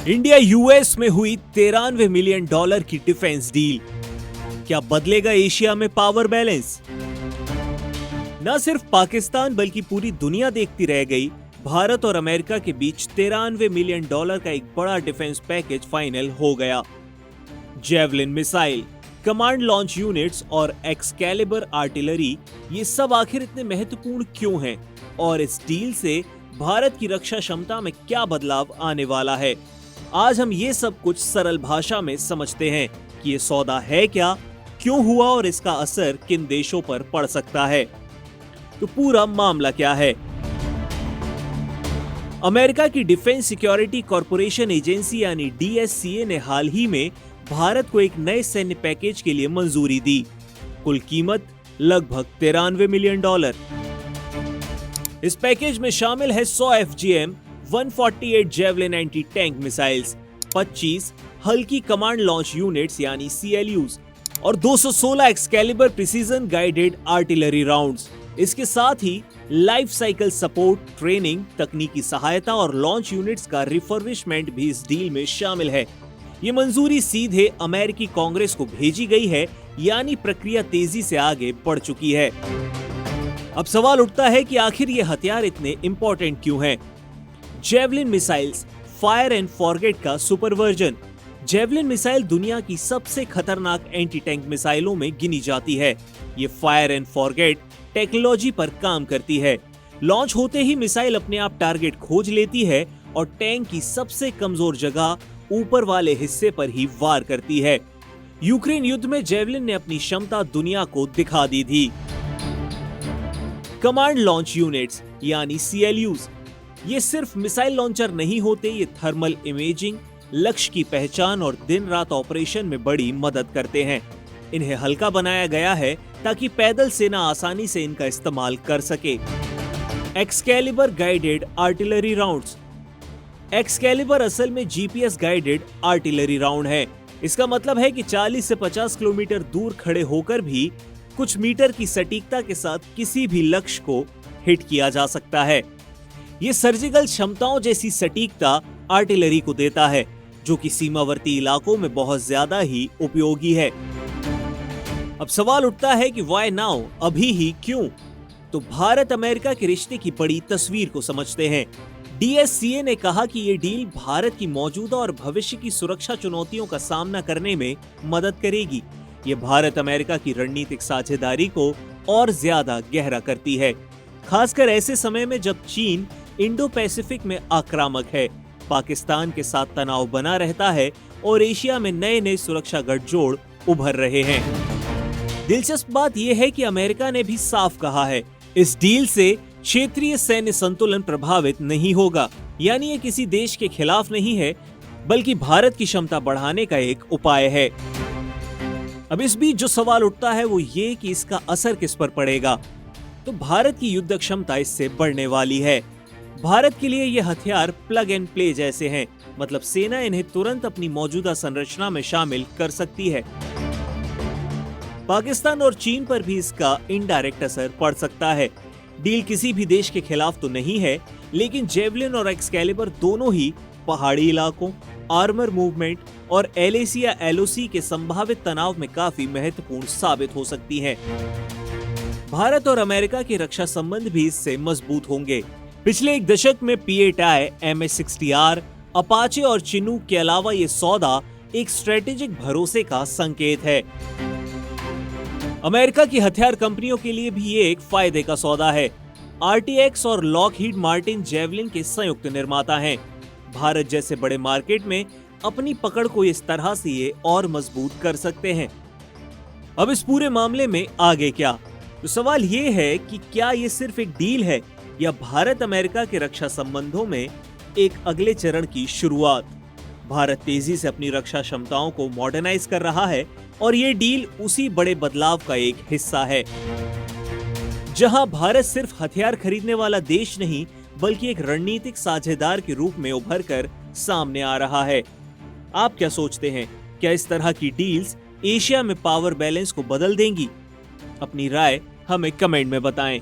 India US में हुई $93 million की डिफेंस डील। क्या बदलेगा एशिया में पावर बैलेंस? न सिर्फ पाकिस्तान बल्कि पूरी दुनिया देखती रह गई। भारत और अमेरिका के बीच $93 मिलियन का एक बड़ा डिफेंस पैकेज फाइनल हो गया। Javelin missile, command launch units और एक्सकैलिबर आर्टिलरी, ये सब आखिर इतने महत्वपूर्ण क्यों हैं? और इस डील से भारत की रक्षा क्षमता में क्या बदलाव आने वाला है? आज हम ये सब कुछ सरल भाषा में समझते हैं कि ये सौदा है क्या, क्यों हुआ और इसका असर किन देशों पर पड़ सकता है। तो पूरा मामला क्या है? अमेरिका की डिफेंस सिक्योरिटी कॉरपोरेशन एजेंसी यानी DSCA ने हाल ही में भारत को एक नए सैन्य पैकेज के लिए मंजूरी दी। कुल कीमत लगभग $93 मिलियन। इस पैकेज में शामिल है 100 FGM 148 javelin anti tank missiles, 25 हल्की कमांड लॉन्च यूनिट्स यानी CLUs और 216 Excalibur precision guided artillery rounds. इसके साथ ही लाइफ साइकिल सपोर्ट, ट्रेनिंग, तकनीकी सहायता और लॉन्च यूनिट्स का रिफर्बिशमेंट भी इस डील में शामिल है। ये मंजूरी सीधे अमेरिकी कांग्रेस को भेजी गई है, यानी प्रक्रिया तेजी से आगे बढ़ चुकी है। अब सवाल उठता है कि आखिर ये हथियार इतने इंपॉर्टेंट क्यों हैं? Javelin missiles fire and forget का सुपर वर्जन। जेवलिन मिसाइल दुनिया की सबसे खतरनाक एंटी टैंक मिसाइलों में गिनी जाती है। ये फायर एंड फॉरगेट टेक्नोलॉजी पर काम करती है। लॉन्च होते ही मिसाइल अपने आप टारगेट खोज लेती है और टैंक की सबसे कमजोर जगह ऊपर वाले हिस्से पर ही वार करती है। यूक्रेन युद्ध में जेवलिन ने अपनी क्षमता दुनिया को दिखा दी थी। कमांड लॉन्च यूनिट्स यानी CLUs, ये सिर्फ मिसाइल लॉन्चर नहीं होते, ये थर्मल इमेजिंग, लक्ष्य की पहचान और दिन रात ऑपरेशन में बड़ी मदद करते हैं। इन्हें हल्का बनाया गया है ताकि पैदल सेना आसानी से इनका इस्तेमाल कर सके। Excalibur guided artillery rounds. Excalibur असल में GPS गाइडेड आर्टिलरी राउंड है। इसका मतलब है कि 40 से 50 किलोमीटर दूर खड़े होकर भी कुछ मीटर की सटीकता के साथ किसी भी लक्ष्य को हिट किया जा सकता है। ये सर्जिकल क्षमताओं जैसी सटीकता आर्टिलरी को देता है, जो कि सीमावर्ती इलाकों में बहुत ज्यादा ही उपयोगी है। अब सवाल उठता है कि व्हाई नाउ, अभी ही क्यों? तो भारत अमेरिका के रिश्ते की बड़ी तस्वीर को समझते हैं। DSCA ने कहा कि ये डील भारत की मौजूदा और भविष्य की सुरक्षा चुनौतियों का सामना करने में मदद करेगी। ये भारत अमेरिका की रणनीतिक साझेदारी को और ज्यादा गहरा करती है, खासकर ऐसे समय में जब चीन इंडो पैसिफिक में आक्रामक है, पाकिस्तान के साथ तनाव बना रहता है और एशिया में नए नए सुरक्षा गठजोड़ उभर रहे हैं। दिलचस्प बात यह है कि अमेरिका ने भी साफ कहा है, इस डील से क्षेत्रीय सैन्य संतुलन प्रभावित नहीं होगा। यानी ये किसी देश के खिलाफ नहीं है, बल्कि भारत की क्षमता बढ़ाने का एक उपाय है। अब इस बीच जो सवाल उठता है वो ये कि इसका असर किस पर पड़ेगा। तो भारत की युद्ध क्षमता इससे बढ़ने वाली है। भारत के लिए ये हथियार प्लग एंड प्ले जैसे हैं, मतलब सेना इन्हें तुरंत अपनी मौजूदा संरचना में शामिल कर सकती है। पाकिस्तान और चीन पर भी इसका इनडायरेक्ट असर पड़ सकता है। डील किसी भी देश के खिलाफ तो नहीं है, लेकिन जेवलिन और एक्सकैलिबर दोनों ही पहाड़ी इलाकों, आर्मर मूवमेंट और LAC या LOC के संभावित तनाव में काफी महत्वपूर्ण साबित हो सकती हैं। भारत और अमेरिका के रक्षा संबंध भी इससे मजबूत होंगे। पिछले एक दशक में P8I, MS-60R, अपाचे और चिनूक के अलावा ये सौदा एक स्ट्रेटेजिक भरोसे का संकेत है। अमेरिका की हथियार कंपनियों के लिए भी ये एक फायदे का सौदा है। RTX और लॉकहीड मार्टिन जेवलिन के संयुक्त निर्माता हैं। भारत जैसे बड़े मार्केट में अपनी पकड़ को इस तरह से ये और मजबूत कर सकते हैं। अब इस पूरे मामले में आगे क्या? तो सवाल ये है कि क्या ये सिर्फ एक डील है या भारत अमेरिका के रक्षा संबंधों में एक अगले चरण की शुरुआत? भारत तेजी से अपनी रक्षा क्षमताओं को मॉडर्नाइज कर रहा है और ये डील उसी बड़े बदलाव का एक हिस्सा है, जहां भारत सिर्फ हथियार खरीदने वाला देश नहीं बल्कि एक रणनीतिक साझेदार के रूप में उभर कर सामने आ रहा है। आप क्या सोचते हैं? क्या इस तरह की डील्स एशिया में पावर बैलेंस को बदल देंगी? अपनी राय हमें कमेंट में बताएं।